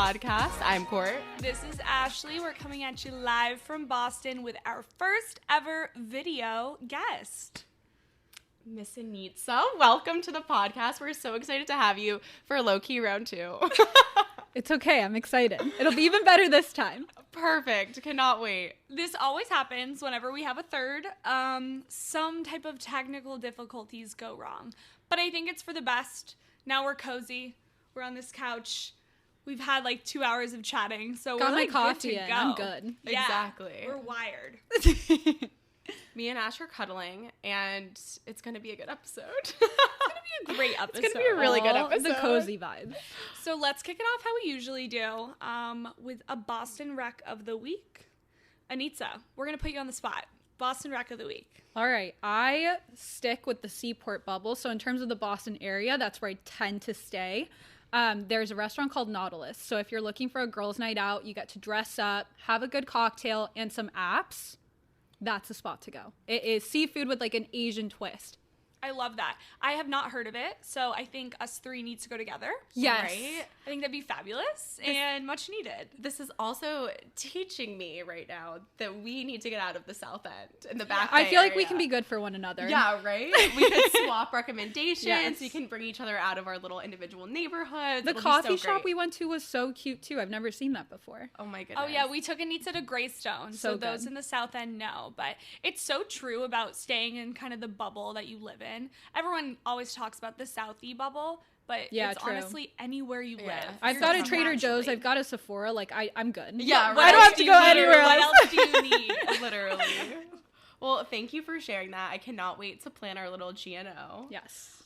podcast. I'm Court. This is Ashley. We're coming at you live from Boston with our first ever video guest. Miss Anitza, welcome to the podcast. We're so excited to have you for Low-Key Round 2. It's okay. I'm excited. It'll be even better this time. Perfect. Cannot wait. This always happens whenever we have a third. Some type of technical difficulties go wrong. But I think it's for the best. Now we're cozy. We're on this couch. We've had like 2 hours of chatting. So Got we're my like coffee good to in. go. I'm good. Yeah, Exactly. We're wired. Me and Ash are cuddling, and it's going to be a good episode. It's going to be a great episode. It's going to be a really good All episode. The cozy vibe. So let's kick it off how we usually do, with a Boston Rec of the Week. Anitza, we're going to put you on the spot. Boston Rec of the Week. All right. I stick with the Seaport bubble. So in terms of the Boston area, that's where I tend to stay. There's a restaurant called Nautilus. So if you're looking for a girls' night out, you get to dress up, have a good cocktail, and some apps. That's the spot to go. It is seafood with like an Asian twist. I love that. I have not heard of it, so I think us three need to go together. Yes. Right? I think that'd be fabulous and much needed. This is also teaching me right now that we need to get out of the South End and the Back I Bay feel like we area. can be good for one another. Yeah, right? We could swap recommendations. Yes. We can bring each other out of our little individual neighborhoods. The It'll be coffee so shop great. we went to was so cute too. I've never seen that before. Oh my goodness. Oh yeah, we took Anitza to Greystone, so So those good. in the South End know. But it's so true about staying in kind of the bubble that you live in. Everyone always talks about the Southie bubble, but Yeah, it's true. honestly anywhere you live. I've You're got a just Trader Joe's. naturally- I've got a Sephora. Like I'm good. Yeah, What right. I don't else have to do go you need? anywhere What else. else do you need? Literally. Well, thank you for sharing that. I cannot wait to plan our little GNO. Yes.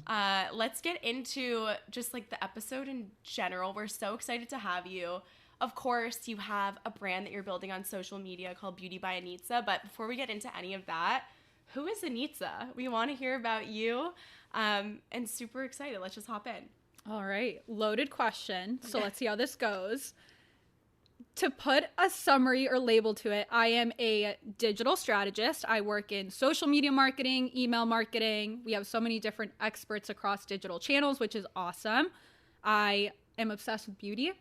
Let's get into just like the episode in general. We're so excited to have you. Of course, you have a brand that you're building on social media called Beauty by Anitza. But before we get into any of that, who is Anitza? We want to hear about you. And super excited. Let's just hop in. All right. Loaded question. So let's see how this goes. To put a summary or label to it, I am a digital strategist. I work in social media marketing, email marketing. We have so many different experts across digital channels, which is awesome. I am obsessed with beauty,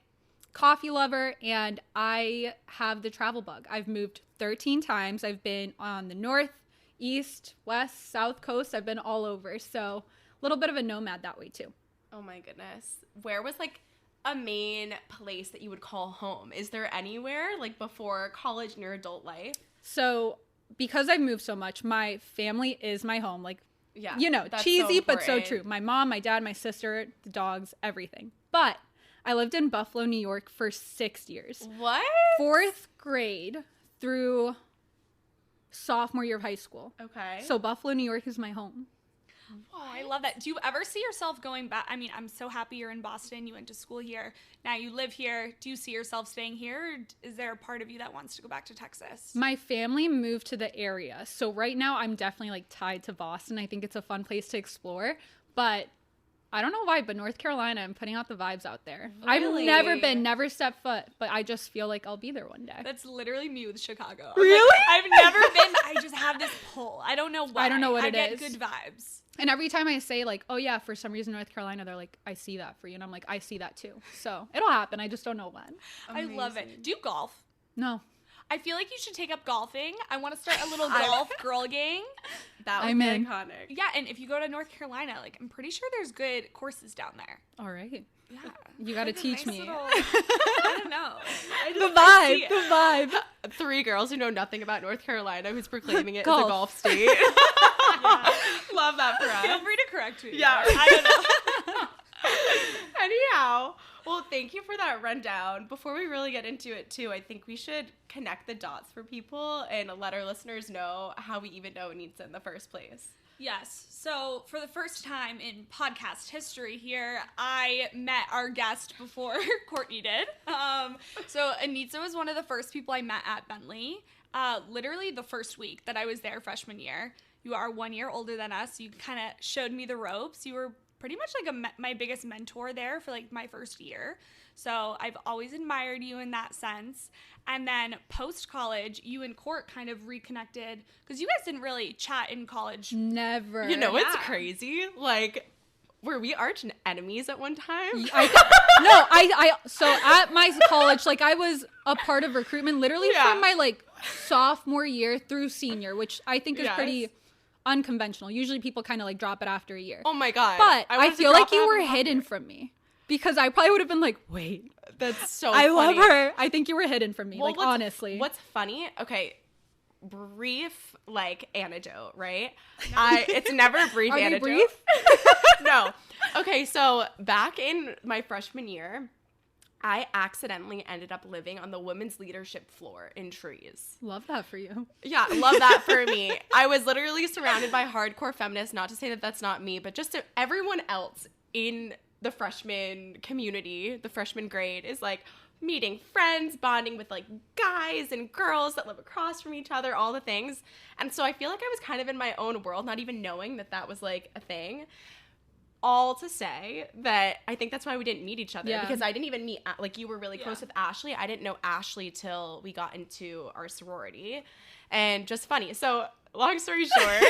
coffee lover, and I have the travel bug. I've moved 13 times. I've been on the north, east, west, south coast. I've been all over. So a little bit of a nomad that way too. Oh my goodness. Where was like a main place that you would call home? Is there anywhere like before college in your adult life? So because I've moved so much, my family is my home. Like, Yeah. you know, that's cheesy, but so important. true. My mom, my dad, my sister, the dogs, everything. But I lived in Buffalo, New York for 6 years. What? 4th grade through sophomore year of high school. Okay. So Buffalo, New York is my home. Oh, I love that. Do you ever see yourself going back? I mean, I'm so happy you're in Boston. You went to school here. Now you live here. Do you see yourself staying here? Or is there a part of you that wants to go back to Texas? My family moved to the area. So right now I'm definitely like tied to Boston. I think it's a fun place to explore. But I don't know why, but North Carolina, I'm putting out the vibes out there. Really? I've never been, never stepped foot, but I just feel like I'll be there one day. That's literally me with Chicago. I'm Really? like, I've never been. I just have this pull. I don't know why. I don't know what I it get is. good vibes. And every time I say like, oh yeah, for some reason North Carolina, they're like, I see that for you. And I'm like, I see that too. So it'll happen. I just don't know when. I love it. Do you golf? No. I feel like you should take up golfing. I want to start a little golf girl gang. That would I'm be in. iconic. Yeah, and if you go to North Carolina, like I'm pretty sure there's good courses down there. All right. Yeah. You got to Like a teach nice me. little- I don't know. The see it. vibe. 3 girls who know nothing about North Carolina who's proclaiming it as a Golf. golf state. Yeah. Love that for us. Feel free to correct me. Yeah. I don't know. Anyhow, well, thank you for that rundown. Before we really get into it, too, I think we should connect the dots for people and let our listeners know how we even know Anitza in the first place. Yes. So for the first time in podcast history here, I met our guest before Courtney did. So Anitza was one of the first people I met at Bentley. Literally the first week that I was there freshman year. You are 1 year older than us. You kind of showed me the ropes. You were pretty much like my biggest mentor there for like my first year. So I've always admired you in that sense. And then post-college, you and Court kind of reconnected because you guys didn't really chat in college. Never. You know, it's Yeah. crazy. Like, were we arch enemies at one time? So at my college, like I was a part of recruitment literally from my like sophomore year through senior, which I think is pretty unconventional. Usually people kind of like drop it after a year. Oh my God. But I feel like you were hidden from me because I probably would have been like, wait, that's so I funny. love her. I think you were hidden from me. Well, like, honestly. What's funny? Okay. Brief, like, anecdote, right? It's never a brief anecdote. Brief? No. Okay, so back in my freshman year, I accidentally ended up living on the women's leadership floor in Trees. Love that for you. Yeah, love that for me. I was literally surrounded by hardcore feminists, not to say that that's not me, but just to everyone else in the freshman community, the freshman grade is like meeting friends, bonding with like guys and girls that live across from each other, all the things. And so I feel like I was kind of in my own world, not even knowing that that was like a thing. All to say that I think that's why we didn't meet each other, because I didn't even meet, like, you were really close with Ashley. I didn't know Ashley till we got into our sorority. And just funny. So long story short.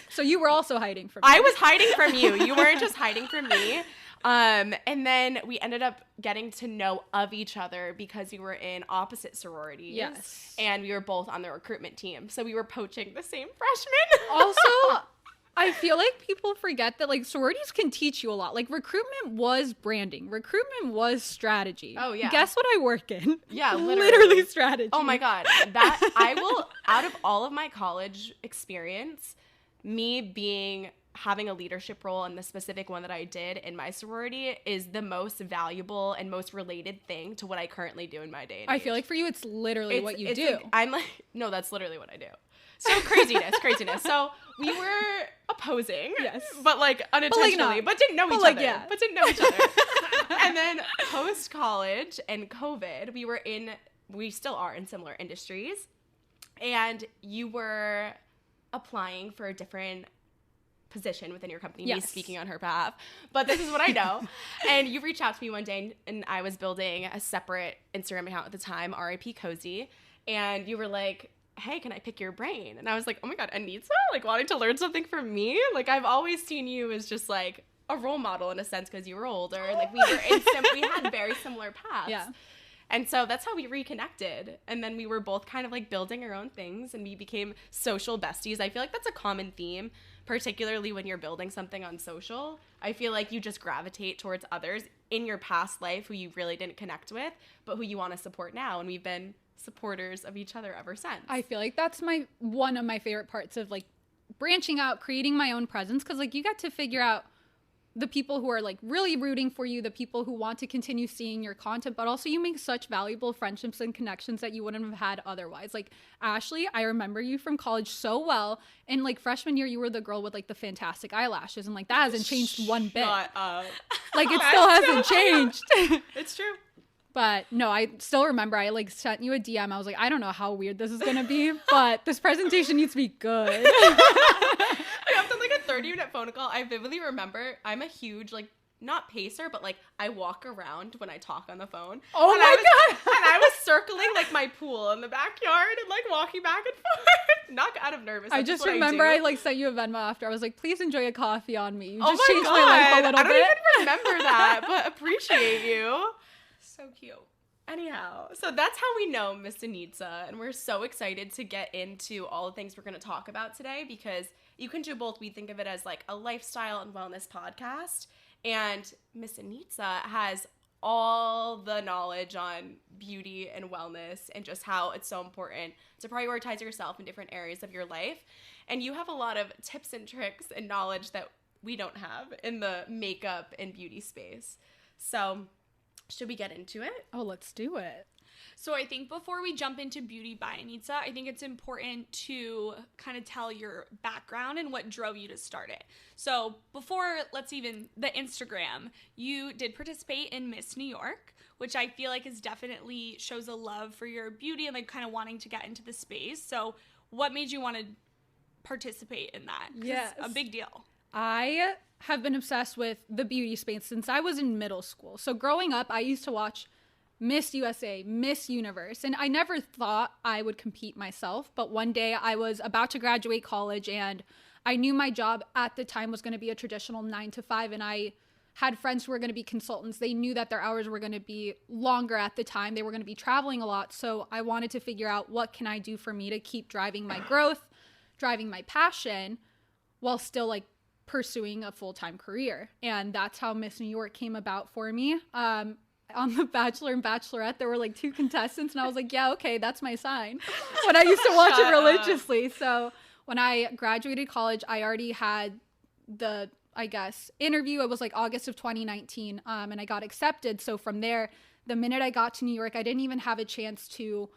So you were also hiding from me. I was hiding from you. You weren't just hiding from me. And then we ended up getting to know of each other because we were in opposite sororities. Yes. And we were both on the recruitment team. So we were poaching the same freshmen. Also, I feel like people forget that like sororities can teach you a lot. Like recruitment was branding. Recruitment was strategy. Oh, yeah. Guess what I work in? Yeah, literally strategy. Oh my God. That I will, out of all of my college experience, me having a leadership role in the specific one that I did in my sorority is the most valuable and most related thing to what I currently do in my day. I feel like for you, it's literally what you do. I'm like, no, that's literally what I do. So craziness. So we were opposing, but like unintentionally, but didn't know each other. But didn't know each other. And then post college and COVID, we still are in similar industries, and you were applying for a different position within your company, me speaking on her behalf, but this is what I know. And you reached out to me one day, and I was building a separate Instagram account at the time, RIP Cozy, and you were like, hey, can I pick your brain? And I was like, oh my God, Anitza, like wanting to learn something from me? Like I've always seen you as just like a role model in a sense because you were older, and like we had very similar paths. Yeah. And so that's how we reconnected. And then we were both kind of like building our own things, and we became social besties. I feel like that's a common theme, particularly when you're building something on social. I feel like you just gravitate towards others in your past life who you really didn't connect with, but who you want to support now. And we've been supporters of each other ever since. I feel like that's one of my favorite parts of like branching out, creating my own presence, because like you get to figure out the people who are like really rooting for you, the people who want to continue seeing your content, but also you make such valuable friendships and connections that you wouldn't have had otherwise. Like Ashley, I remember you from college so well, and like freshman year you were the girl with like the fantastic eyelashes, and like that hasn't changed one bit. Shut up. Like it still hasn't changed. It's true. But no, I still remember I like sent you a DM. I was like, I don't know how weird this is gonna be, but this presentation needs to be good. After like a 30-minute phone call, I vividly remember I'm a huge like, not pacer, but like I walk around when I talk on the phone. Oh my God. And I was circling like my pool in the backyard and like walking back and forth. Not out of nervous. I just remember I like sent you a Venmo after. I was like, please enjoy a coffee on me. You just changed God. my life a little bit. I don't even remember that, but appreciate you. So cute. Anyhow, so that's how we know Miss Anitza, and we're so excited to get into all the things we're going to talk about today, because you can do both. We think of it as like a lifestyle and wellness podcast, and Miss Anitza has all the knowledge on beauty and wellness and just how it's so important to prioritize yourself in different areas of your life. And you have a lot of tips and tricks and knowledge that we don't have in the makeup and beauty space. So should we get into it? Oh, let's do it. So I think before we jump into Beauty by Anitza, I think it's important to kind of tell your background and what drove you to start it. So before, the Instagram, you did participate in Miss New York, which I feel like definitely shows a love for your beauty and like kind of wanting to get into the space. So what made you want to participate in that? 'Cause Yes. it's a big deal. I have been obsessed with the beauty space since I was in middle school. So growing up, I used to watch Miss USA, Miss Universe, and I never thought I would compete myself. But one day I was about to graduate college and I knew my job at the time was going to be a traditional 9 to 5, and I had friends who were going to be consultants. They knew that their hours were going to be longer at the time. They were going to be traveling a lot. So I wanted to figure out, what can I do for me to keep driving my growth, driving my passion, while still like pursuing a full-time career. And that's how Miss New York came about for me. On The Bachelor and Bachelorette, there were like 2 contestants, and I was like, yeah, okay, that's my sign. When I used to watch it religiously. So when I graduated college, I already had the, I guess, interview. It was like August of 2019, and I got accepted. So from there, the minute I got to New York, I didn't even have a chance to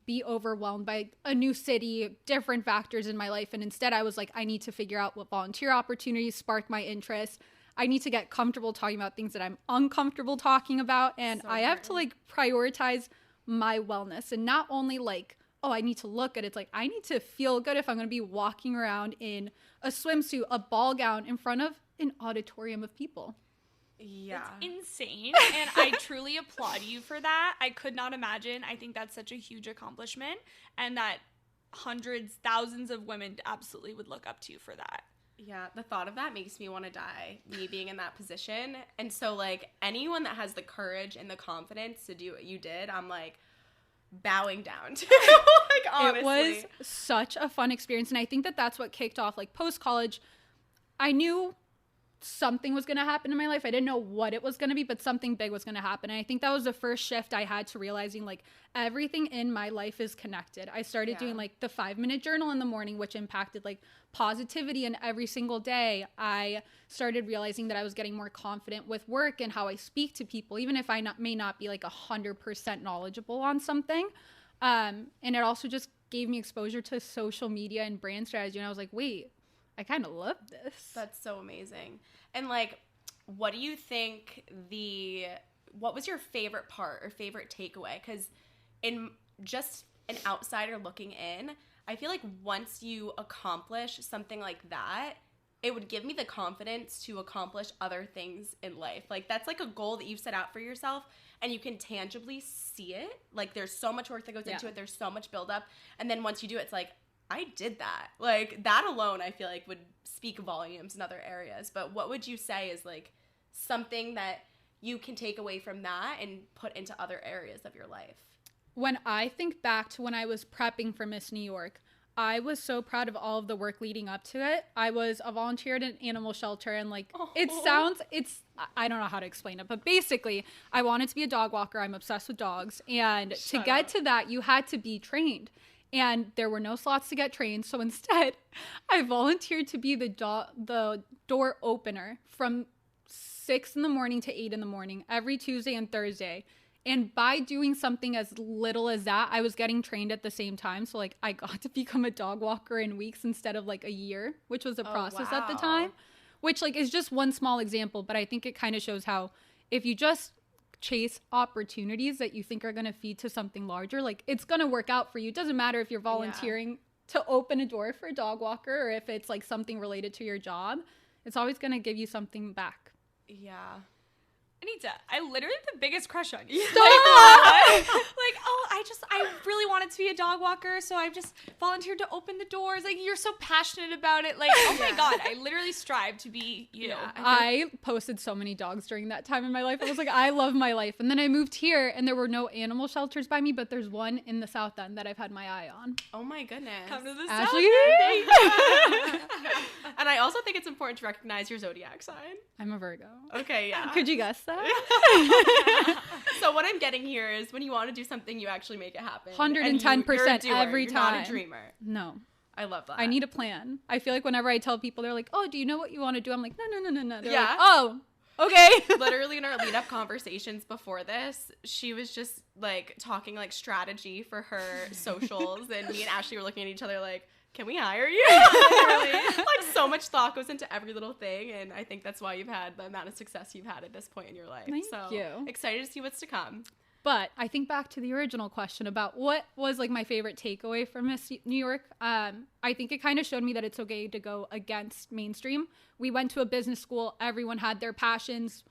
be overwhelmed by a new city, different factors in my life. And instead, I was like, I need to figure out what volunteer opportunities sparked my interest. I need to get comfortable talking about things that I'm uncomfortable talking about. And I have to like prioritize my wellness, and not only like, oh, I need to look good. It's like, I need to feel good if I'm going to be walking around in a swimsuit, a ball gown in front of an auditorium of people. Yeah. It's insane. And I truly applaud you for that. I could not imagine. I think that's such a huge accomplishment, and that hundreds, thousands of women absolutely would look up to you for that. Yeah, the thought of that makes me want to die, me being in that position. And so, like, anyone that has the courage and the confidence to do what you did, I'm, like, bowing down to. Like, honestly. It was such a fun experience. And I think that that's what kicked off, like, post-college. I knew something was going to happen in my life. I didn't know what it was going to be, but something big was going to happen. And I think that was the first shift I had to realizing, like, everything in my life is connected. I started doing like the 5-minute journal in the morning, which impacted like positivity in every single day. I started realizing that I was getting more confident with work and how I speak to people, even if I may not be like 100% knowledgeable on something. And it also just gave me exposure to social media and brand strategy. And I was like, wait, I kind of love this. That's so amazing. And like, what do you think what was your favorite part or favorite takeaway? Because in just an outsider looking in, I feel like once you accomplish something like that, it would give me the confidence to accomplish other things in life. Like, that's like a goal that you've set out for yourself, and you can tangibly see it. Like, there's so much work that goes into it. There's so much buildup. And then once you do it, it's like, I did that. Like, that alone, I feel like would speak volumes in other areas. But what would you say is like something that you can take away from that and put into other areas of your life? When I think back to when I was prepping for Miss New York, I was so proud of all of the work leading up to it. I was a volunteer at an animal shelter, and like, I don't know how to explain it, but basically I wanted to be a dog walker. I'm obsessed with dogs. And to get to that, you had to be trained. And there were no slots to get trained. So instead, I volunteered to be the door opener from 6 in the morning to 8 in the morning every Tuesday and Thursday. And by doing something as little as that, I was getting trained at the same time. So like, I got to become a dog walker in weeks instead of like a year, which was a process at the time, which like is just one small example. But I think it kind of shows how if you just chase opportunities that you think are going to feed to something larger, like it's going to work out for you. It doesn't matter if you're volunteering to open a door for a dog walker or if it's like something related to your job. It's always going to give you something back. Yeah. Anitza, I literally have the biggest crush on you. Stop! I really wanted to be a dog walker, so I just volunteered to open the doors. Like, you're so passionate about it. Like, oh my God, I literally strive to be you. Yeah, I posted so many dogs during that time in my life. I was like, I love my life. And then I moved here, and there were no animal shelters by me, but there's one in the South End that I've had my eye on. Oh my goodness. Come to the Ashley. South End. And I also think it's important to recognize your zodiac sign. I'm a Virgo. Okay, yeah. Could you guess that? So what I'm getting here is when you want to do something, you actually make it happen. 110% every You're time. not a dreamer. No. I love that. I need a plan. I feel like whenever I tell people, they're like, oh, do you know what you want to do? I'm like, no. They're like, oh, okay. Literally in our lead up conversations before this, she was just like talking like strategy for her socials, and me and Ashley were looking at each other like, can we hire you? Like, so much thought goes into every little thing, and I think that's why you've had the amount of success you've had at this point in your life. Thank so you. Excited to see what's to come. But I think back to the original question about what was like my favorite takeaway from Miss New York. I think it kind of showed me that it's okay to go against mainstream. We went to a business school. Everyone had their passions,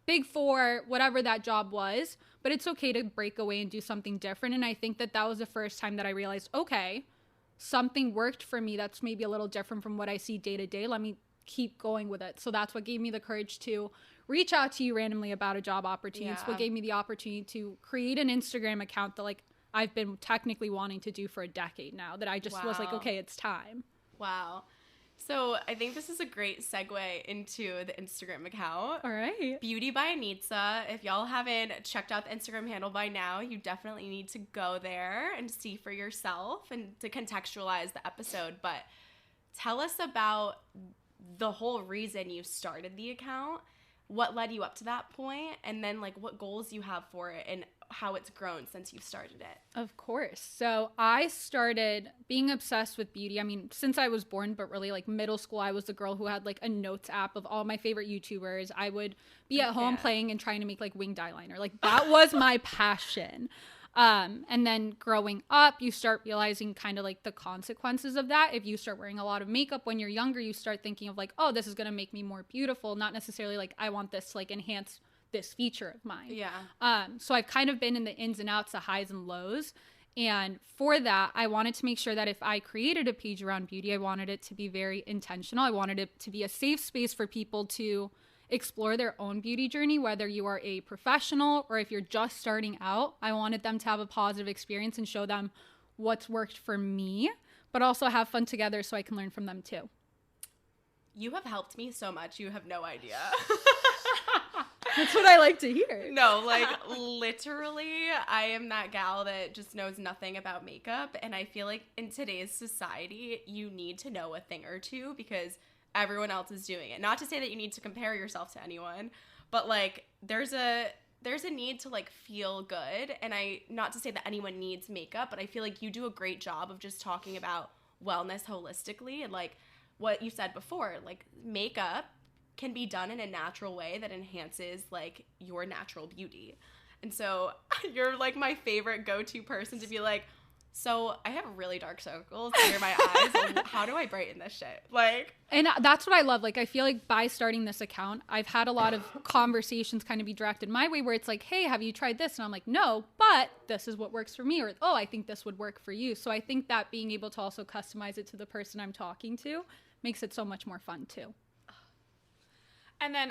Big Four, whatever that job was. But it's okay to break away and do something different. And I think that that was the first time that I realized, okay, something worked for me that's maybe a little different from what I see day to day. Let me keep going with it. So that's what gave me the courage to reach out to you randomly about a job opportunity. It's what gave me the opportunity to create an Instagram account that like I've been technically wanting to do for a decade now, that I just was like, okay, it's time. Wow. So I think this is a great segue into the Instagram account. All right. Beauty by Anitza. If y'all haven't checked out the Instagram handle by now, you definitely need to go there and see for yourself and to contextualize the episode. But tell us about the whole reason you started the account, what led you up to that point, and then like what goals you have for it and how it's grown since you've started it. Of course. So I started being obsessed with beauty. I mean, since I was born, but really like middle school, I was the girl who had like a notes app of all my favorite YouTubers. I would be at home playing and trying to make like winged eyeliner. Like that was my passion. And then growing up, you start realizing kind of like the consequences of that. If you start wearing a lot of makeup when you're younger, you start thinking of like, oh, this is going to make me more beautiful. Not necessarily like I want this to like enhance this feature of mine. Yeah. So I've kind of been in the ins and outs, the highs and lows. And for that, I wanted to make sure that if I created a page around beauty, I wanted it to be very intentional. I wanted it to be a safe space for people to explore their own beauty journey, whether you are a professional or if you're just starting out. I wanted them to have a positive experience and show them what's worked for me, but also have fun together so I can learn from them too. You have helped me so much. You have no idea. That's what I like to hear. No, like literally, I am that gal that just knows nothing about makeup. And I feel like in today's society, you need to know a thing or two because everyone else is doing it. Not to say that you need to compare yourself to anyone, but like there's a need to like feel good. And not to say that anyone needs makeup, but I feel like you do a great job of just talking about wellness holistically. And like what you said before, like makeup can be done in a natural way that enhances like your natural beauty. And so you're like my favorite go-to person to be like, so I have really dark circles near my eyes. And how do I brighten this shit? Like, and that's what I love. Like, I feel like by starting this account, I've had a lot of conversations kind of be directed my way where it's like, hey, have you tried this? And I'm like, no, but this is what works for me. Or, oh, I think this would work for you. So I think that being able to also customize it to the person I'm talking to makes it so much more fun too. And then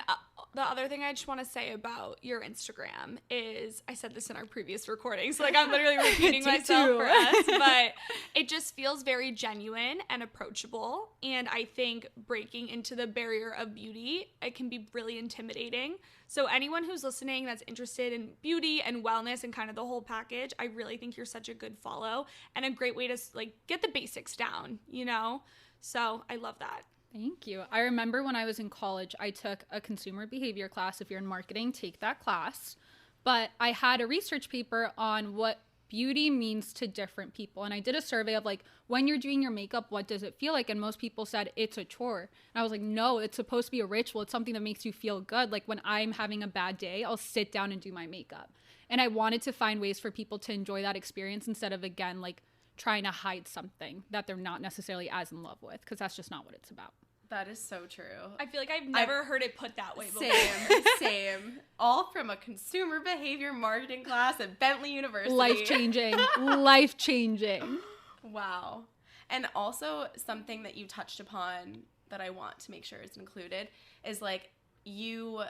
the other thing I just want to say about your Instagram is, I said this in our previous recording, so like I'm literally repeating myself for us, but it just feels very genuine and approachable. And I think breaking into the barrier of beauty, it can be really intimidating. So anyone who's listening that's interested in beauty and wellness and kind of the whole package, I really think you're such a good follow and a great way to like get the basics down, you know? So I love that. Thank you. I remember when I was in college, I took a consumer behavior class. If you're in marketing, take that class. But I had a research paper on what beauty means to different people. And I did a survey of like, when you're doing your makeup, what does it feel like? And most people said it's a chore. And I was like, no, it's supposed to be a ritual. It's something that makes you feel good. Like when I'm having a bad day, I'll sit down and do my makeup. And I wanted to find ways for people to enjoy that experience instead of, again, like trying to hide something that they're not necessarily as in love with, because that's just not what it's about. that is so true. I feel like I've never heard it put that way before. Same. All from a consumer behavior marketing class at Bentley University. Life-changing. Life-changing. Wow. And also something that you touched upon that I want to make sure is included is like you,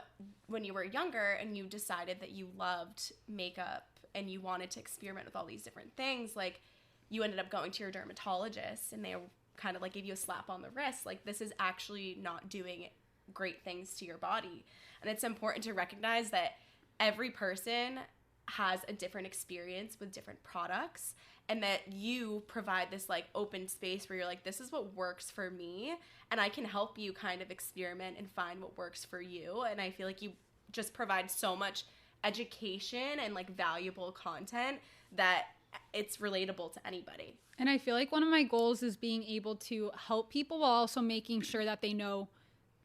when you were younger and you decided that you loved makeup and you wanted to experiment with all these different things, like you ended up going to your dermatologist and they kind of like gave you a slap on the wrist. Like, this is actually not doing great things to your body. And it's important to recognize that every person has a different experience with different products, and that you provide this like open space where you're like, this is what works for me, and I can help you kind of experiment and find what works for you. And I feel like you just provide so much education and like valuable content that it's relatable to anybody. And I feel like one of my goals is being able to help people while also making sure that they know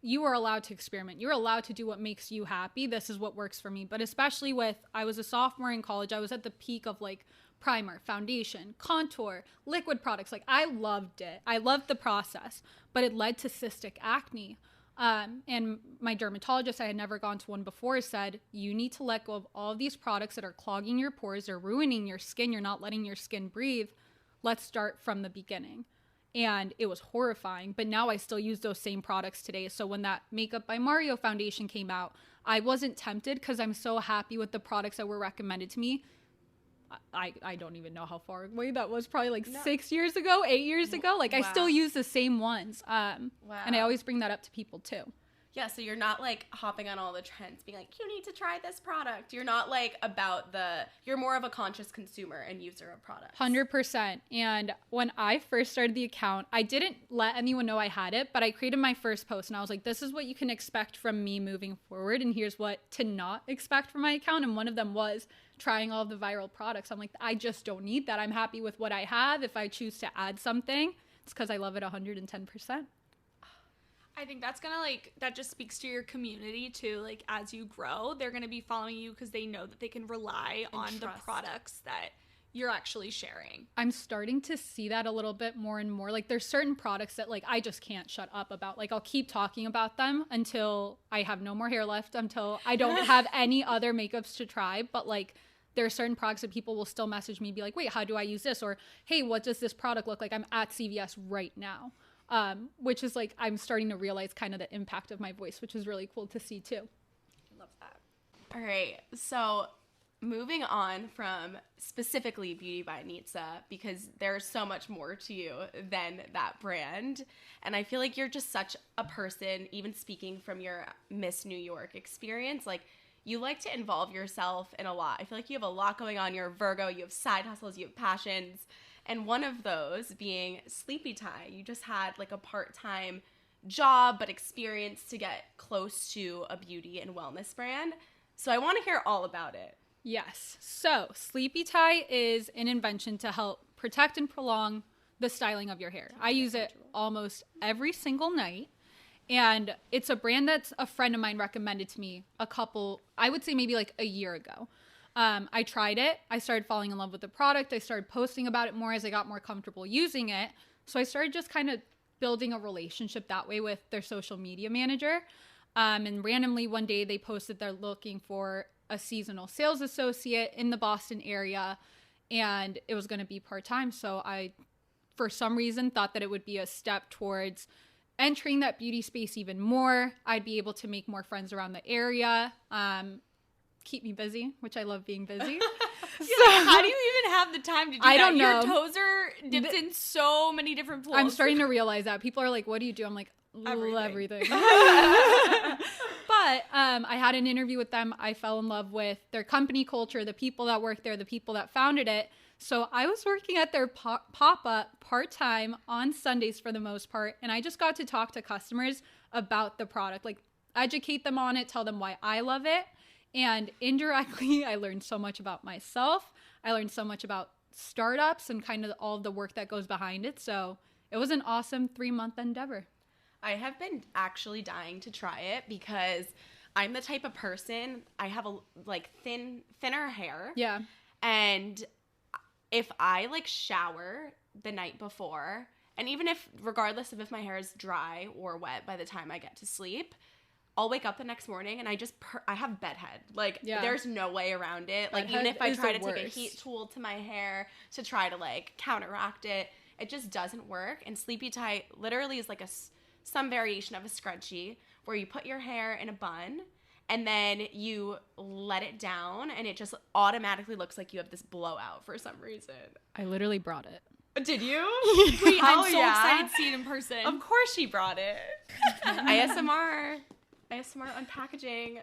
you are allowed to experiment. You're allowed to do what makes you happy. This is what works for me. But especially with, I was a sophomore in college. I was at the peak of like primer, foundation, contour, liquid products. Like, I loved it. I loved the process, but it led to cystic acne. And my dermatologist, I had never gone to one before, said, you need to let go of all of these products that are clogging your pores or ruining your skin. You're not letting your skin breathe. let's start from the beginning. And it was horrifying, but now I still use those same products today. So when that Makeup by Mario foundation came out, I wasn't tempted because I'm so happy with the products that were recommended to me. I don't even know how far away that was, probably like 6 years ago, 8 years ago. Like, I still use the same ones. And I always bring that up to people too. Yeah, so you're not like hopping on all the trends, being like, you need to try this product. You're not like you're more of a conscious consumer and user of products. 100%. And when I first started the account, I didn't let anyone know I had it, but I created my first post and I was like, this is what you can expect from me moving forward. And here's what to not expect from my account. And one of them was trying all of the viral products. I'm like, I just don't need that. I'm happy with what I have. If I choose to add something, it's because I love it 110%. I think that's gonna that just speaks to your community too. Like, as you grow, they're gonna be following you because they know that they can rely on the products that you're actually sharing. I'm starting to see that a little bit more and more. Like, there's certain products that like I just can't shut up about. Like, I'll keep talking about them until I have no more hair left, until I don't have any other makeups to try. But like, there are certain products that people will still message me, be like, wait, how do I use this? Or, hey, what does this product look like? I'm at CVS right now. Which is like, I'm starting to realize kind of the impact of my voice, which is really cool to see too. Love that. All right. So moving on from specifically Beauty by Anitza, because there's so much more to you than that brand. And I feel like you're just such a person, even speaking from your Miss New York experience, like you like to involve yourself in a lot. I feel like you have a lot going on. You're a Virgo, you have side hustles, you have passions. And one of those being Sleepy Tie. You just had like a part-time job, but experience to get close to a beauty and wellness brand. So I want to hear all about it. Yes. So Sleepy Tie is an invention to help protect and prolong the styling of your hair. I use it almost every single night. And it's a brand that's a friend of mine recommended to me I would say maybe like a year ago. I tried it. I started falling in love with the product. I started posting about it more as I got more comfortable using it. So I started just kind of building a relationship that way with their social media manager. And randomly one day they posted they're looking for a seasonal sales associate in the Boston area, and it was going to be part-time. So I, for some reason, thought that it would be a step towards entering that beauty space even more. I'd be able to make more friends around the area. Keep me busy, which I love being busy. How do you even have the time to do that? I don't know. Your toes are dipped in so many different pools. I'm starting to realize that. People are like, what do you do? I'm like, everything. But I had an interview with them. I fell in love with their company culture, the people that work there, the people that founded it. So I was working at their pop-up part-time on Sundays for the most part. And I just got to talk to customers about the product, like educate them on it, tell them why I love it. And indirectly, I learned so much about myself. I learned so much about startups and kind of all of the work that goes behind it. So it was an awesome 3-month endeavor. I have been actually dying to try it because I'm the type of person, I have a thinner hair. Yeah. And if I like shower the night before, and even if, regardless of if my hair is dry or wet by the time I get to sleep, I'll wake up the next morning and I have bedhead. Like, there's no way around it. Like, even if I try to take a heat tool to my hair to try to, like, counteract it, it just doesn't work. And Sleepy Tie literally is like some variation of a scrunchie where you put your hair in a bun and then you let it down and it just automatically looks like you have this blowout for some reason. I literally brought it. Did you? Wait, I'm so excited to see it in person. Of course she brought it. ASMR unpackaging.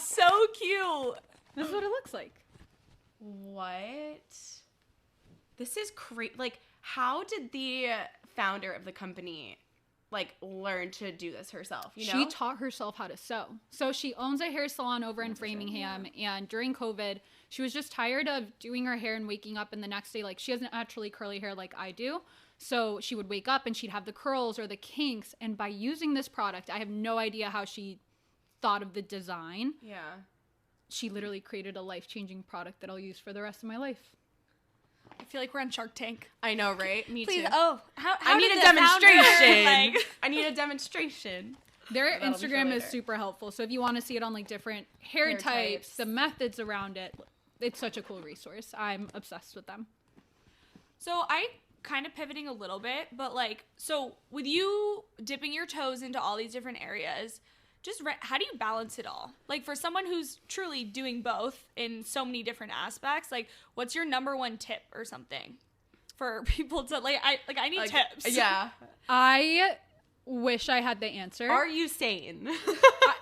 So cute. This is what it looks like. What? This is crazy. Like, how did the founder of the company like learn to do this herself? You know, she taught herself how to sew. So she owns a hair salon over in Framingham, and during COVID, she was just tired of doing her hair and waking up, and the next day, like, she has naturally curly hair like I do. So she would wake up and she'd have the curls or the kinks. And by using this product, I have no idea how she thought of the design. Yeah. She literally created a life-changing product that I'll use for the rest of my life. I feel like we're on Shark Tank. I know, right? Me Please, too. how I need did a the founder, demonstration. I need a demonstration. Their That'll be for Instagram is later. super helpful. So if you want to see it on like different hair types, the methods around it, it's such a cool resource. I'm obsessed with them. So I kind of pivoting a little bit, but like, so with you dipping your toes into all these different areas, how do you balance it all? Like for someone who's truly doing both in so many different aspects, like what's your number one tip or something for people to I need tips. Yeah. I wish I had the answer. Are you sane?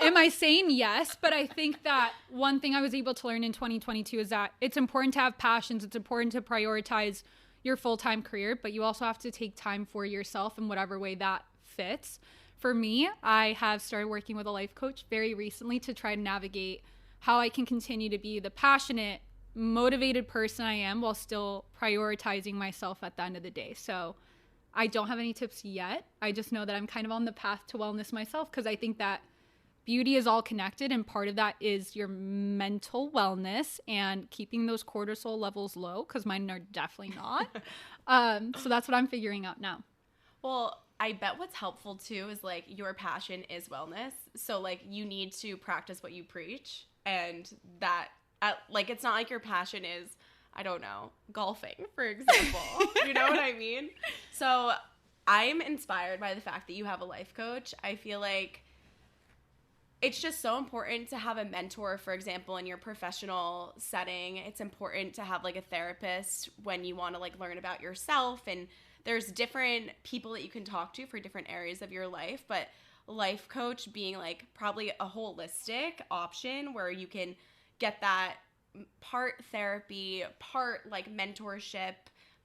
Am I sane? Yes. But I think that one thing I was able to learn in 2022 is that it's important to have passions. It's important to prioritize your full-time career, but you also have to take time for yourself in whatever way that fits. For me, I have started working with a life coach very recently to try to navigate how I can continue to be the passionate, motivated person I am while still prioritizing myself at the end of the day. So I don't have any tips yet. I just know that I'm kind of on the path to wellness myself because I think that beauty is all connected, and part of that is your mental wellness and keeping those cortisol levels low, because mine are definitely not. So that's what I'm figuring out now. Well, I bet what's helpful too is like your passion is wellness. So like you need to practice what you preach, and that like it's not like your passion is, I don't know, golfing, for example. You know what I mean? So I'm inspired by the fact that you have a life coach. I feel like it's just so important to have a mentor, for example, in your professional setting. It's important to have like a therapist when you want to like learn about yourself, and there's different people that you can talk to for different areas of your life, but life coach being like probably a holistic option where you can get that part therapy, part like mentorship,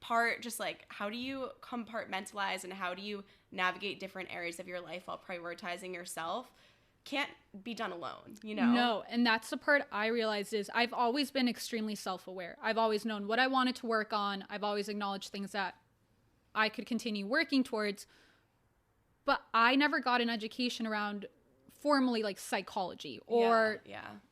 part just like how do you compartmentalize and how do you navigate different areas of your life while prioritizing yourself can't be done alone, you know? No, and that's the part I realized is I've always been extremely self-aware. I've always known what I wanted to work on. I've always acknowledged things that I could continue working towards, but I never got an education around formally like psychology or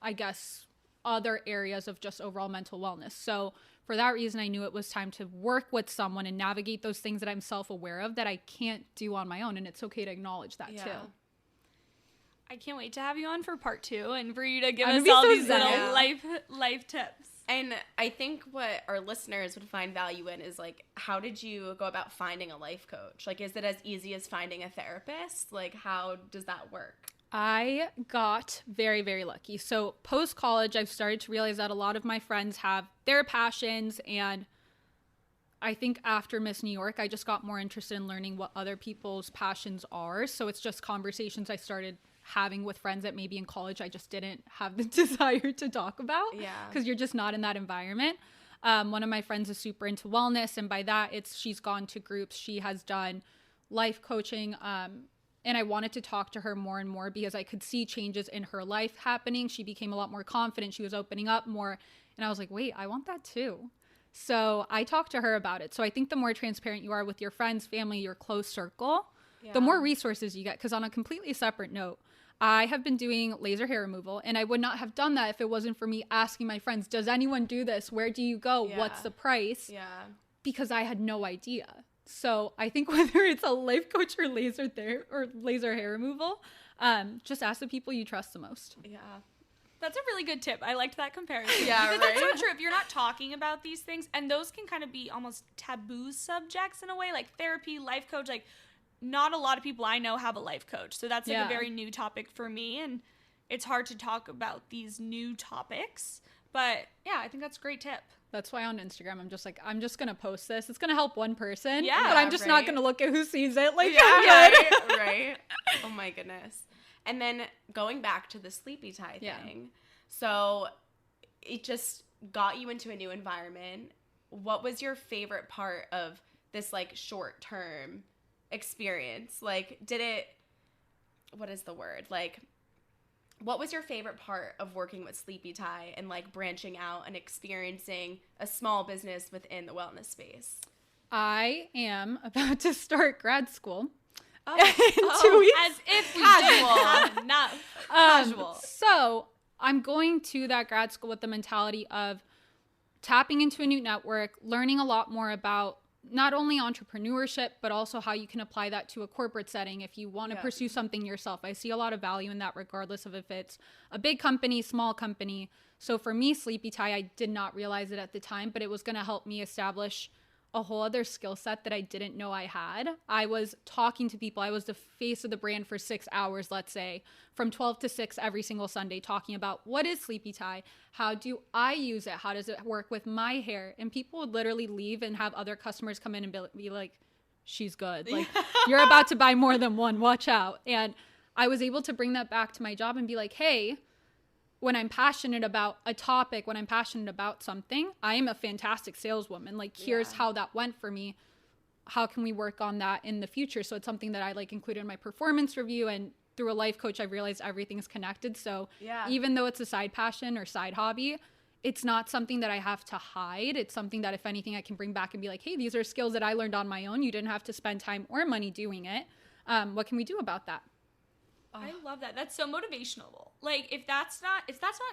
I guess other areas of just overall mental wellness. So for that reason, I knew it was time to work with someone and navigate those things that I'm self-aware of that I can't do on my own. And it's okay to acknowledge that too. I can't wait to have you on for part 2 and for you to give us all these little life tips. And I think what our listeners would find value in is like, how did you go about finding a life coach? Like, is it as easy as finding a therapist? Like, how does that work? I got very, very lucky. So post-college, I've started to realize that a lot of my friends have their passions, and I think after Miss New York, I just got more interested in learning what other people's passions are. So it's just conversations I started having with friends that maybe in college I just didn't have the desire to talk about because you're just not in that environment. One of my friends is super into wellness, and by that she's gone to groups, she has done life coaching, and I wanted to talk to her more and more because I could see changes in her life happening. She became a lot more confident, she was opening up more, and I was like, wait, I want that too. So I talked to her about it. So I think the more transparent you are with your friends, family, your close circle, the more resources you get. Because on a completely separate note, I have been doing laser hair removal, and I would not have done that if it wasn't for me asking my friends, does anyone do this? Where do you go? What's the price? Because I had no idea. So I think whether it's a life coach or laser hair removal, just ask the people you trust the most. That's a really good tip. I liked that comparison. Because that's so true. If you're not talking about these things, and those can kind of be almost taboo subjects in a way, like therapy, life coach, like not a lot of people I know have a life coach. So that's like a very new topic for me, and it's hard to talk about these new topics. But yeah, I think that's a great tip. That's why on Instagram, I'm just like, I'm just going to post this. It's going to help one person. Yeah, but I'm just not going to look at who sees it. Like, right. Oh my goodness. And then going back to the sleepy tie thing. So it just got you into a new environment. What was your favorite part of this like short-term experience? Like, what is the word? Like, what was your favorite part of working with Sleepy Tie and like branching out and experiencing a small business within the wellness space? I am about to start grad school. In 2 weeks. As if we didn't have enough. Casual. So I'm going to that grad school with the mentality of tapping into a new network, learning a lot more about not only entrepreneurship, but also how you can apply that to a corporate setting if you want to pursue something yourself. I see a lot of value in that regardless of if it's a big company, small company. So for me, Sleepy Tie, I did not realize it at the time, but it was going to help me establish a whole other skill set that I didn't know I had. I was talking to people. I was the face of the brand for 6 hours, let's say, from 12 to 6 every single Sunday, talking about what is Sleepy Tie? How do I use it? How does it work with my hair? And people would literally leave and have other customers come in and be like, she's good. Like, you're about to buy more than one. Watch out. And I was able to bring that back to my job and be like, hey, when I'm passionate about a topic, when I'm passionate about something, I am a fantastic saleswoman. Like, here's how that went for me. How can we work on that in the future? So it's something that I like included in my performance review, and through a life coach, I realized everything's connected. So even though it's a side passion or side hobby, it's not something that I have to hide. It's something that, if anything, I can bring back and be like, hey, these are skills that I learned on my own. You didn't have to spend time or money doing it. What can we do about that? I love that. That's so motivational. Like, if that's not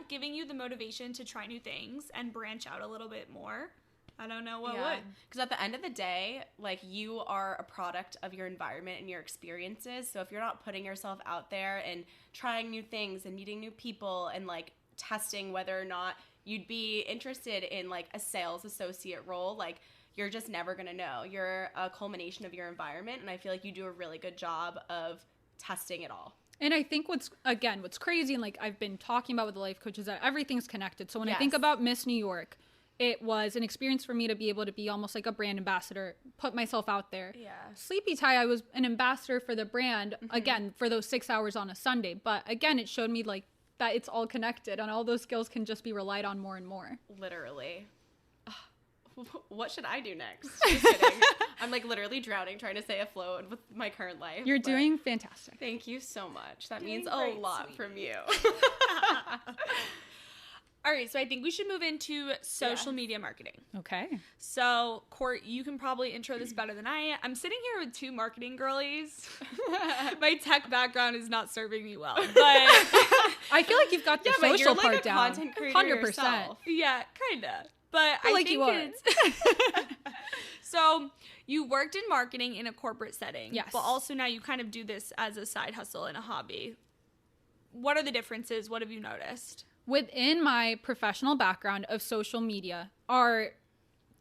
giving you the motivation to try new things and branch out a little bit more, I don't know what would. Because at the end of the day, like, you are a product of your environment and your experiences. So if you're not putting yourself out there and trying new things and meeting new people and, like, testing whether or not you'd be interested in, like, a sales associate role, like, you're just never going to know. You're a culmination of your environment. And I feel like you do a really good job of testing it all. And I think what's crazy, and like I've been talking about with the life coach, is that everything's connected. So when I think about Miss New York, it was an experience for me to be able to be almost like a brand ambassador, put myself out there. Yeah. Sleepy Tie, I was an ambassador for the brand, again, for those 6 hours on a Sunday. But again, it showed me like that it's all connected, and all those skills can just be relied on more and more. Literally. What should I do next? Just kidding. I'm like literally drowning trying to stay afloat with my current life. You're doing fantastic. Thank you so much. That means a lot from you. All right, so I think we should move into social media marketing. Okay. So, Court, you can probably intro this better than I am. I'm sitting here with two marketing girlies. My tech background is not serving me well, but I feel like you've got the social you're like part a down. Content creator 100%. Yourself. Yeah, kind of. But I like think you are. it's So, you worked in marketing in a corporate setting. Yes. But also now you kind of do this as a side hustle and a hobby. What are the differences? What have you noticed? Within my professional background of social media, our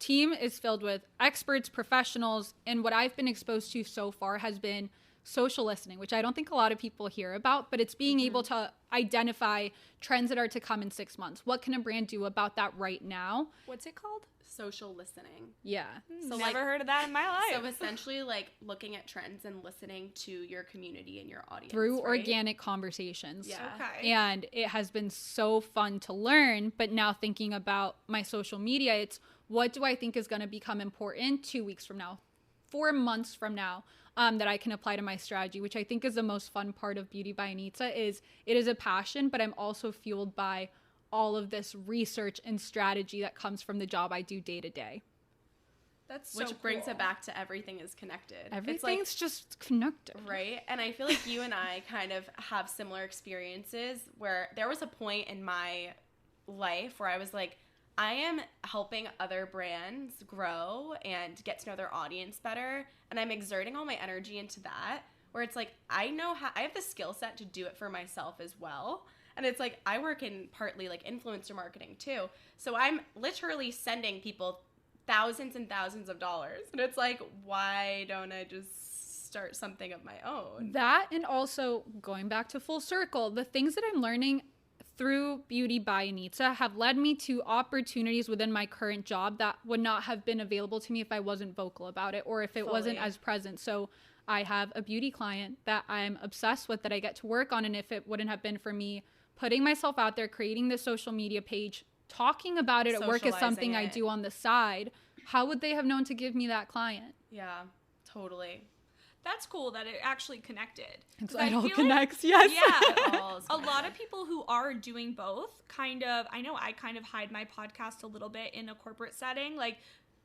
team is filled with experts, professionals, and what I've been exposed to so far has been social listening, which I don't think a lot of people hear about, but it's being able to identify trends that are to come in 6 months. What can a brand do about that right now? What's it called? Social listening. Yeah. So never heard of that in my life. So essentially like looking at trends and listening to your community and your audience. Through right? organic conversations. Yeah. Okay. And it has been so fun to learn, but now thinking about my social media, it's what do I think is going to become important 2 weeks from now, 4 months from now, that I can apply to my strategy, which I think is the most fun part of Beauty by Anitza. Is it is a passion, but I'm also fueled by all of this research and strategy that comes from the job I do day to day. That's so Which brings cool. it back to everything is connected. Everything's it's just connected. right? And I feel like you and I kind of have similar experiences where there was a point in my life where I was like, I am helping other brands grow and get to know their audience better. And I'm exerting all my energy into that, where it's like, I know how, I have the skill set to do it for myself as well. And it's like, I work in partly like influencer marketing too. So I'm literally sending people thousands and thousands of dollars. And it's like, why don't I just start something of my own? That, and also going back to full circle, the things that I'm learning through Beauty by Anitza have led me to opportunities within my current job that would not have been available to me if I wasn't vocal about it or if it wasn't as present. So I have a beauty client that I'm obsessed with that I get to work on. And if it wouldn't have been for me putting myself out there, creating this social media page, talking about it at work is something I do on the side, how would they have known to give me that client? Yeah, totally. That's cool that it actually connected. It all connects, yes. Yeah. A lot of people who are doing both I know I kind of hide my podcast a little bit in a corporate setting. Like,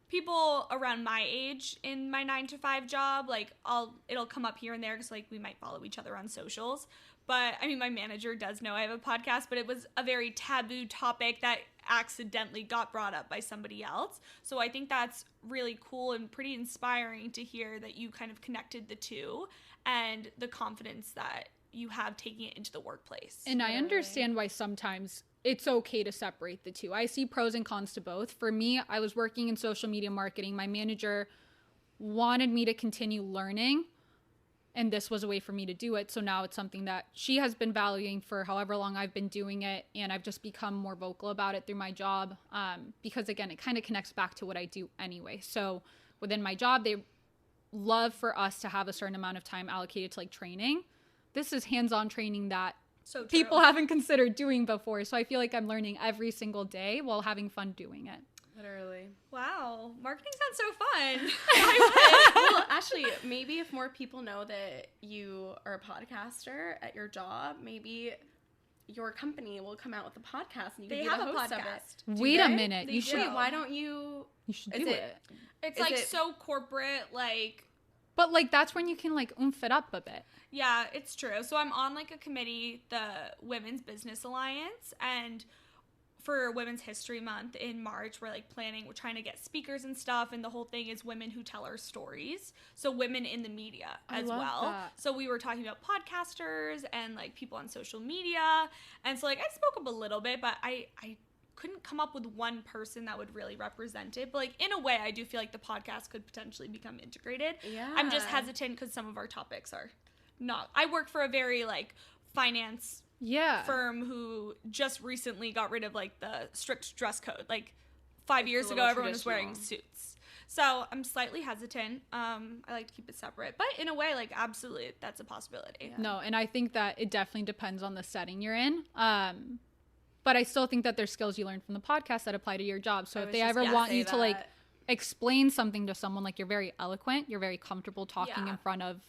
people around my age in my 9-to-5 job, like, it'll come up here and there because, like, we might follow each other on socials. But, I mean, my manager does know I have a podcast, but it was a very taboo topic that accidentally got brought up by somebody else. So I think that's really cool and pretty inspiring to hear that you kind of connected the two and the confidence that you have taking it into the workplace. And I understand why sometimes it's okay to separate the two. I see pros and cons to both. For me, I was working in social media marketing. My manager wanted me to continue learning, and this was a way for me to do it. So now it's something that she has been valuing for however long I've been doing it, and I've just become more vocal about it through my job, because again, it kind of connects back to what I do anyway. So within my job, they love for us to have a certain amount of time allocated to like training. This is hands-on training that people haven't considered doing before. So I feel like I'm learning every single day while having fun doing it. Literally. Wow. Marketing sounds so fun. Well, actually, maybe if more people know that you are a podcaster at your job, maybe your company will come out with a podcast and you can be the host of it. Wait a minute. You should. Wait, why don't you? You should do it. It's like so corporate, like. But like that's when you can like oomph it up a bit. Yeah, it's true. So I'm on like a committee, the Women's Business Alliance, and for Women's History Month in March, we're trying to get speakers and stuff, and the whole thing is women who tell our stories. So women in the media as well. That. So we were talking about podcasters and like people on social media, and so like I spoke up a little bit, but I couldn't come up with one person that would really represent it. But like in a way, I do feel like the podcast could potentially become integrated. Yeah. I'm just hesitant because some of our topics are not. I work for a very like finance firm who just recently got rid of like the strict dress code. Like 5 years ago, everyone was wearing suits. So I'm slightly hesitant. I like to keep it separate, but in a way, like absolutely, that's a possibility. Yeah. No, and I think that it definitely depends on the setting you're in. But I still think that there's skills you learn from the podcast that apply to your job. So if they ever want you to like explain something to someone, like you're very eloquent, you're very comfortable talking in front of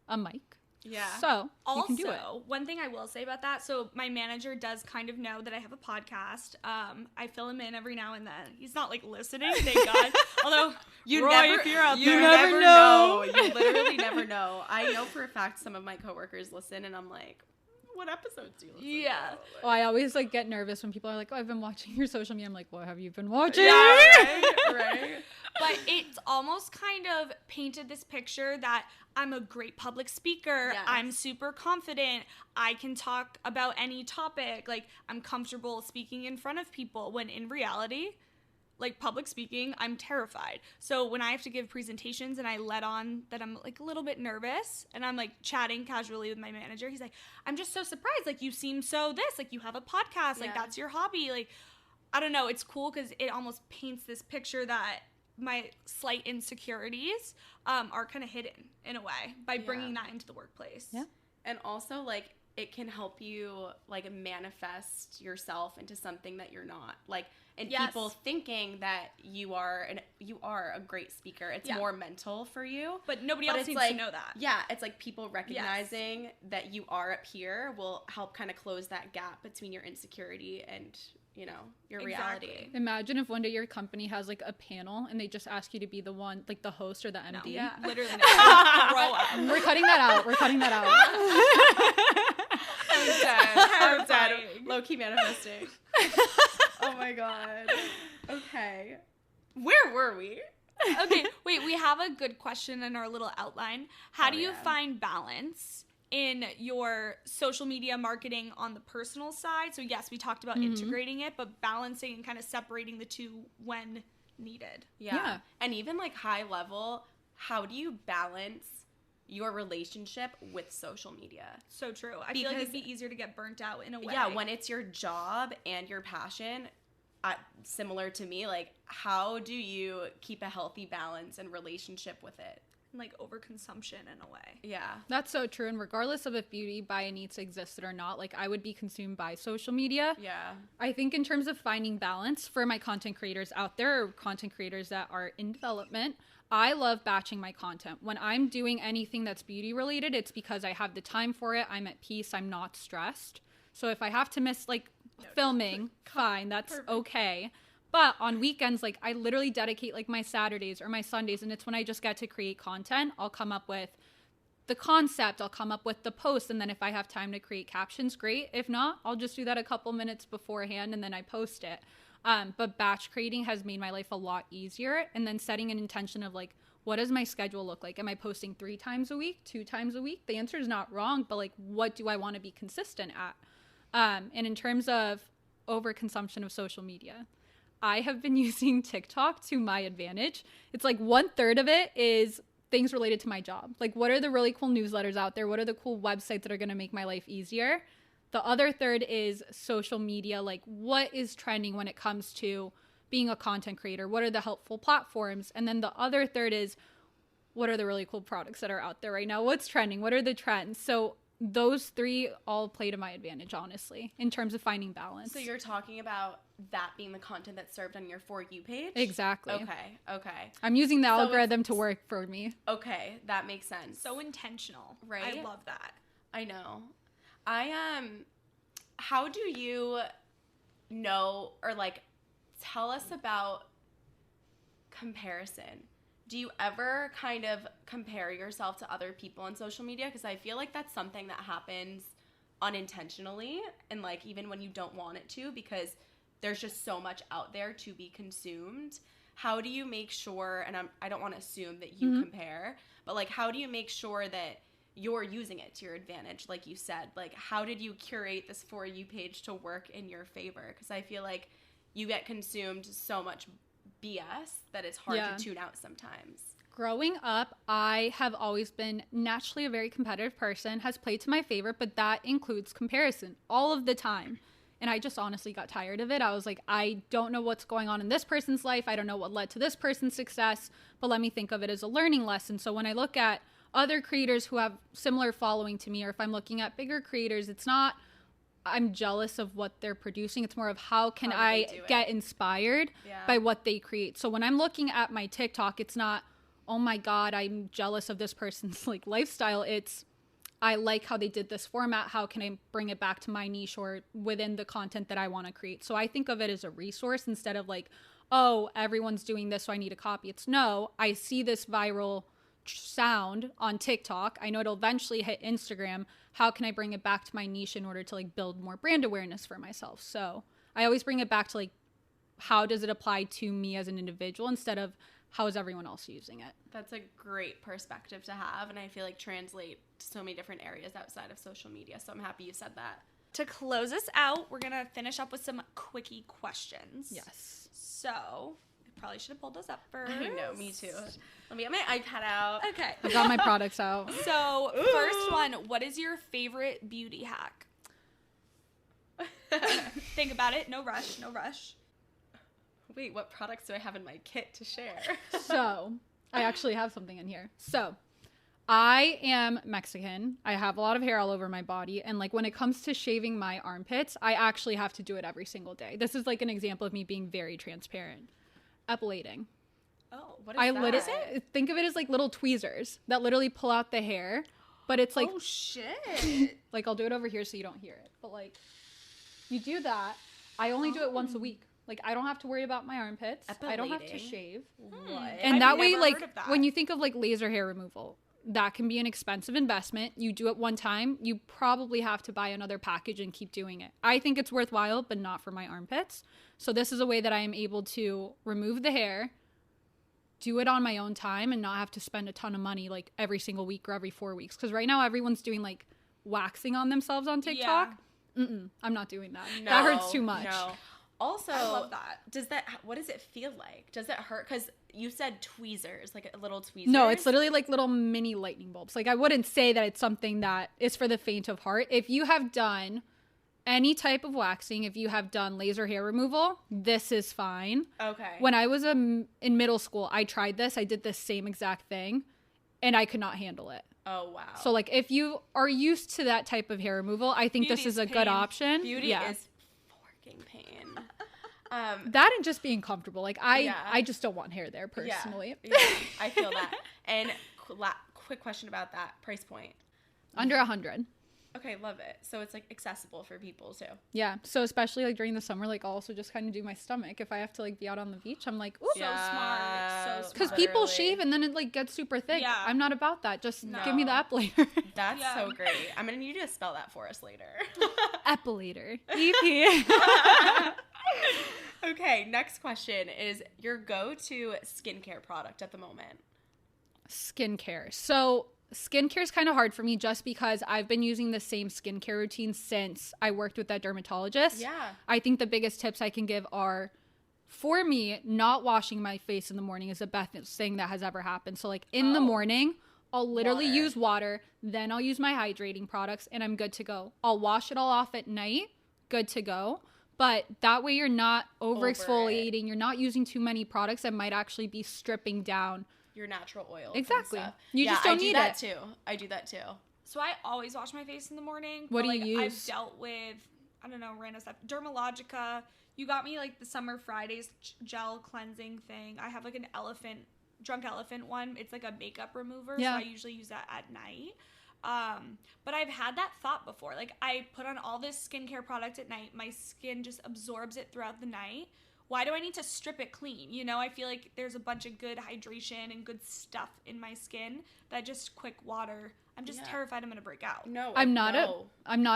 a mic. Yeah. So also, you can do it. One thing I will say about that, so my manager does kind of know that I have a podcast. I fill him in every now and then. He's not like listening, thank God. Although if you're out there, you never know. You literally never know. I know for a fact some of my coworkers listen, and I'm like, what episodes do you listen to? Yeah. Oh, I always like get nervous when people are like, oh, I've been watching your social media. I'm like, what have you been watching? Yeah, right. But it's almost kind of painted this picture that I'm a great public speaker. Yes. I'm super confident. I can talk about any topic. Like, I'm comfortable speaking in front of people, when in reality, like public speaking, I'm terrified. So when I have to give presentations and I let on that I'm like a little bit nervous and I'm like chatting casually with my manager, he's like, I'm just so surprised. Like, you seem so this, like you have a podcast, like that's your hobby. Like, I don't know. It's cool because it almost paints this picture that my slight insecurities are kind of hidden in a way by bringing that into the workplace. Yeah. And also like it can help you like manifest yourself into something that you're not, like, and people thinking that you are a great speaker. It's more mental for you, but nobody else needs to know that. Yeah, it's like people recognizing that you are up here will help kind of close that gap between your insecurity and, you know, your reality. Imagine if one day your company has like a panel and they just ask you to be the one, like the host or the MD. No. Yeah, literally. No. We're cutting that out. I'm dead. Low-key manifesting. Oh my god. Okay. Where were we? Okay, wait, we have a good question in our little outline. How do you find balance in your social media marketing on the personal side? So yes, we talked about integrating it, but balancing and kind of separating the two when needed. Yeah. And even like high level, how do you balance your relationship with social media? So true. I feel like it'd be easier to get burnt out in a way. Yeah, when it's your job and your passion, similar to me, like how do you keep a healthy balance and relationship with it? Like overconsumption in a way. Yeah. That's so true. And regardless of if Beauty by Anitza existed or not, like I would be consumed by social media. Yeah. I think in terms of finding balance for my content creators out there, or content creators that are in development, I love batching my content. When I'm doing anything that's beauty related, it's because I have the time for it. I'm at peace. I'm not stressed. So if I have to miss like filming, fine, that's okay. But on weekends, like I literally dedicate like my Saturdays or my Sundays, and it's when I just get to create content. I'll come up with the concept, I'll come up with the post, and then if I have time to create captions, great. If not, I'll just do that a couple minutes beforehand and then I post it. But batch creating has made my life a lot easier. And then setting an intention of like, what does my schedule look like? Am I posting 3 times a week, 2 times a week? The answer is not wrong, but like, what do I want to be consistent at? And in terms of overconsumption of social media. I have been using TikTok to my advantage. It's like 1/3 of it is things related to my job. Like, what are the really cool newsletters out there? What are the cool websites that are going to make my life easier? The other third is social media. Like, what is trending when it comes to being a content creator? What are the helpful platforms? And then the other third is, what are the really cool products that are out there right now? What's trending? What are the trends? So those three all play to my advantage, honestly, in terms of finding balance. So you're talking about that being the content that's served on your For You page? Exactly. Okay. I'm using the algorithm to work for me. Okay, that makes sense. So intentional. Right? I love that. I know. How do you know, or like, tell us about comparison? Do you ever kind of compare yourself to other people on social media? Because I feel like that's something that happens unintentionally, and like even when you don't want it to, because there's just so much out there to be consumed. How do you make sure, and I don't want to assume that you compare, but like, how do you make sure that you're using it to your advantage? Like you said, like, how did you curate this For You page to work in your favor? Because I feel like you get consumed so much BS that it's hard to tune out sometimes. Growing up, I have always been naturally a very competitive person, has played to my favor, but that includes comparison all of the time. And I just honestly got tired of it. I was like, I don't know what's going on in this person's life. I don't know what led to this person's success, but let me think of it as a learning lesson. So when I look at other creators who have similar following to me, or if I'm looking at bigger creators, it's not I'm jealous of what they're producing. It's more of how can I get inspired by what they create. So when I'm looking at my TikTok, it's not, oh my God, I'm jealous of this person's like lifestyle. It's, I like how they did this format. How can I bring it back to my niche or within the content that I want to create? So I think of it as a resource instead of like, oh, everyone's doing this, so I need a copy. It's no, I see this viral sound on TikTok. I know it'll eventually hit Instagram. How can I bring it back to my niche in order to like build more brand awareness for myself? So I always bring it back to like, how does it apply to me as an individual instead of how is everyone else using it? That's a great perspective to have, and I feel like translate to so many different areas outside of social media. So I'm happy you said that. To close us out, we're gonna finish up with some quickie questions. Yes. So probably should have pulled those up first. I know, me too. Let me get my iPad out. Okay. I got my products out. So, first one, what is your favorite beauty hack? Think about it. No rush. No rush. Wait, what products do I have in my kit to share? So, I actually have something in here. So, I am Mexican. I have a lot of hair all over my body. And like when it comes to shaving my armpits, I actually have to do it every single day. This is like an example of me being very transparent. Epilating. Oh, what is that? Think of it as like little tweezers that literally pull out the hair, but it's like, oh shit. Like I'll do it over here so you don't hear it, but like you do that. I only do it once a week. Like I don't have to worry about my armpits. I don't have to shave. What? And I've that way, never like heard of that. when you think of like laser hair removal, that can be an expensive investment. You do it one time, you probably have to buy another package and keep doing it. I think it's worthwhile, but not for my armpits. So this is a way that I am able to remove the hair, do it on my own time, and not have to spend a ton of money like every single week or every 4 weeks. Because right now everyone's doing like waxing on themselves on TikTok. I'm not doing that. No, that hurts too much. No. Also, I love that. What does it feel like? Does it hurt? Because you said tweezers, like a little tweezers. No, it's literally like little mini lightning bulbs. Like I wouldn't say that it's something that is for the faint of heart. If you have done any type of waxing, if you have done laser hair removal, this is fine. Okay. When I was in middle school, I tried this. I did this same exact thing, and I could not handle it. Oh, wow. So like if you are used to that type of hair removal, I think this is a good option. Beauty is fucking pain. That and just being comfortable. Like I just don't want hair there personally. Yeah, I feel that. And quick question about that price point. Under 100. Okay, love it. So it's like accessible for people too. Yeah. So especially like during the summer, like I'll also just kind of do my stomach. If I have to like be out on the beach, I'm like, ooh. So smart. Because people shave and then it like gets super thick. Yeah. I'm not about that. Just give me the epilator. That's so great. I'm going to need you to spell that for us later. Epilator. EP. Okay, next question is your go-to skincare product at the moment. Skincare. So skincare is kind of hard for me just because I've been using the same skincare routine since I worked with that dermatologist. Yeah. I think the biggest tips I can give are, for me, not washing my face in the morning is the best thing that has ever happened. So like in the morning, I'll literally use water, then I'll use my hydrating products, and I'm good to go. I'll wash it all off at night, good to go. But that way you're not over exfoliating, you're not using too many products that might actually be stripping down your natural oil. Exactly. You just don't need it. I do that too. So I always wash my face in the morning. What do you use? I've dealt with, I don't know, random stuff. Dermalogica. You got me like the Summer Fridays gel cleansing thing. I have like an drunk elephant one. It's like a makeup remover. Yeah. So I usually use that at night. But I've had that thought before. Like I put on all this skincare product at night. My skin just absorbs it throughout the night. Why do I need to strip it clean? You know, I feel like there's a bunch of good hydration and good stuff in my skin that just quick water. I'm just terrified I'm going to break out. No, I'm not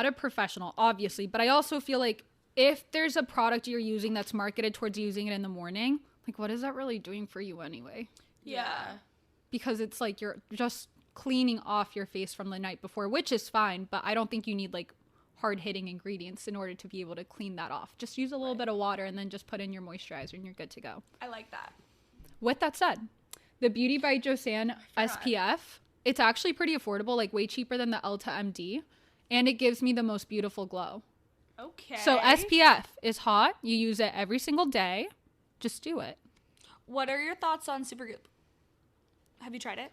a professional, obviously, but I also feel like if there's a product you're using that's marketed towards using it in the morning, like what is that really doing for you anyway? Yeah. Because it's like you're just cleaning off your face from the night before, which is fine, but I don't think you need like hard-hitting ingredients in order to be able to clean that off. Just use a little bit of water and then just put in your moisturizer and you're good to go. I like that. With that said, the Beauty by Josanne SPF, it's actually pretty affordable, like way cheaper than the Ulta MD, and it gives me the most beautiful glow. Okay. So SPF is hot. You use it every single day. Just do it. What are your thoughts on Supergoop? Have you tried it?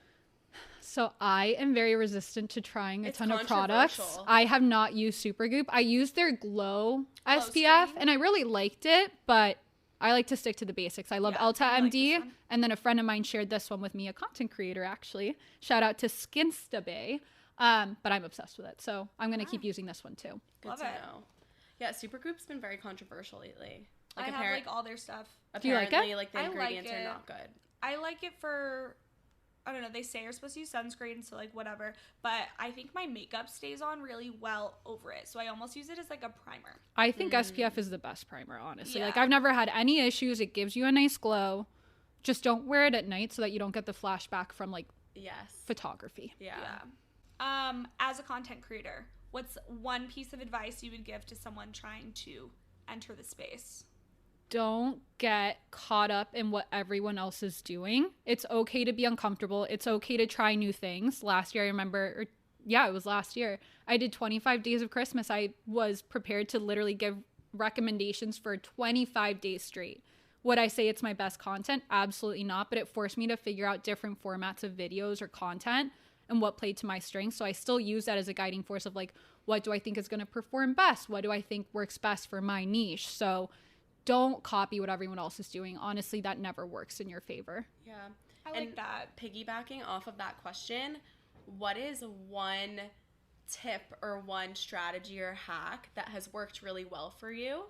So I am very resistant to trying a ton of products. controversial. I have not used Supergoop. I used their Glow SPF screen? and I really liked it, but I like to stick to the basics. I love Ulta I like MD, this one. and then a friend of mine shared this one with me, a content creator actually. Shout out to YCDB. But I'm obsessed with it, so I'm going to keep using this one too. Good Love to it. know. Yeah, Supergroup's been very controversial lately. I have like all their stuff. Do you like it? Apparently, like the I like ingredients are it. not good. I like it for, I don't know, they say you're supposed to use sunscreen, so like whatever. But I think my makeup stays on really well over it. So I almost use it as like a primer. I think SPF is the best primer, honestly. Yeah. Like I've never had any issues. It gives you a nice glow. Just don't wear it at night so that you don't get the flashback from like Yes. photography. Yeah. As a content creator, what's one piece of advice you would give to someone trying to enter the space? Don't get caught up in what everyone else is doing. It's okay to be uncomfortable. It's okay to try new things. Last year, I remember, it was last year. I did 25 days of Christmas. I was prepared to literally give recommendations for 25 days straight. Would I say it's my best content? Absolutely not. But it forced me to figure out different formats of videos or content and what played to my strengths. So I still use that as a guiding force of like, what do I think is going to perform best? What do I think works best for my niche? So don't copy what everyone else is doing. Honestly, that never works in your favor. Yeah. I like that. Piggybacking off of that question, what is one tip or one strategy or hack that has worked really well for you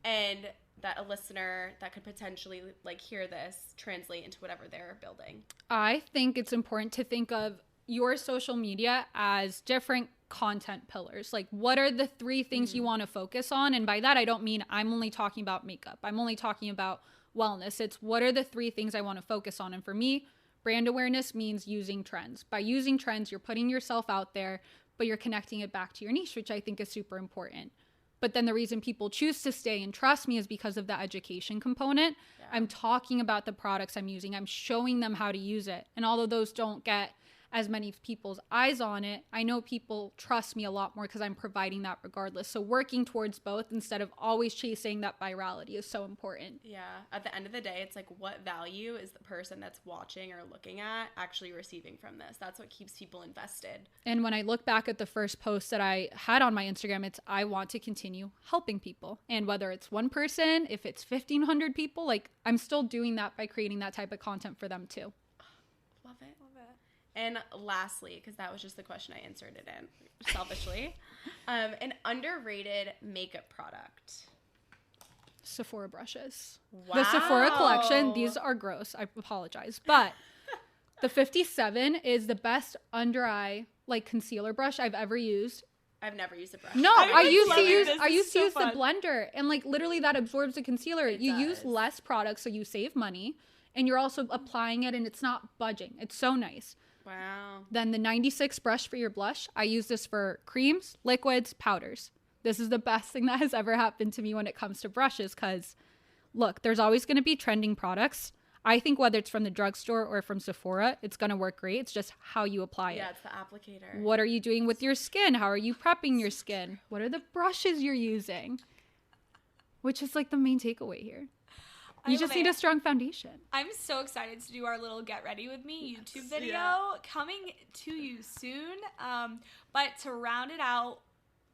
and that a listener that could potentially like hear this translate into whatever they're building? I think it's important to think of your social media as different content pillars. Like, what are the 3 things you want to focus on? And by that, I don't mean I'm only talking about makeup. I'm only talking about wellness. It's what are the 3 things I want to focus on? And for me, brand awareness means using trends. By using trends, you're putting yourself out there, but you're connecting it back to your niche, which I think is super important. But then the reason people choose to stay and trust me is because of the education component. Yeah. I'm talking about the products I'm using. I'm showing them how to use it. And although those don't get as many people's eyes on it, I know people trust me a lot more because I'm providing that regardless. So working towards both instead of always chasing that virality is so important. Yeah. At the end of the day, it's like, what value is the person that's watching or looking at actually receiving from this? That's what keeps people invested. And when I look back at the first post that I had on my Instagram, it's I want to continue helping people. And whether it's one person, if it's 1,500 people, like I'm still doing that by creating that type of content for them too. Love it. And lastly, because that was just the question I answered it in selfishly, an underrated makeup product. Sephora brushes. Wow. The Sephora collection, these are gross. I apologize. But the 57 is the best under eye like concealer brush I've ever used. I've never used a brush. No, I used to use fun. the blender, and like literally that absorbs the concealer. You does. use less product, so you save money, and you're also applying it, and it's not budging. It's so nice. Wow. Then the 96 brush for your blush. I use this for creams, liquids, powders. This is the best thing that has ever happened to me when it comes to brushes because, look, there's always going to be trending products. I think whether it's from the drugstore or from Sephora, it's going to work great. It's just how you apply it. Yeah, it's the applicator. What are you doing with your skin? How are you prepping your skin? What are the brushes you're using? Which is like the main takeaway here. You just need a strong foundation. I'm so excited to do our little Get Ready With Me YouTube video coming to you soon. But to round it out,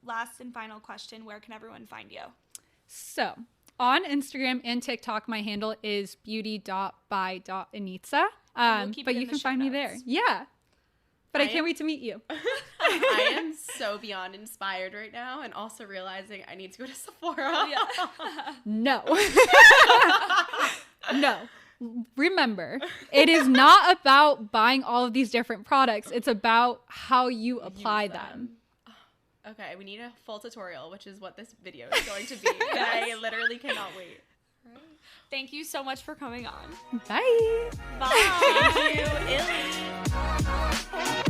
last and final question, where can everyone find you? So on Instagram and TikTok, my handle is beauty.by.anitza. But you can find me there. Yeah. But I can't wait to meet you. I am so beyond inspired right now and also realizing I need to go to Sephora. No. No. Remember, it is not about buying all of these different products. It's about how you apply them. Okay, we need a full tutorial, which is what this video is going to be. And I literally cannot wait. Thank you so much for coming on. Bye. Bye. Thank you,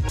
Illy.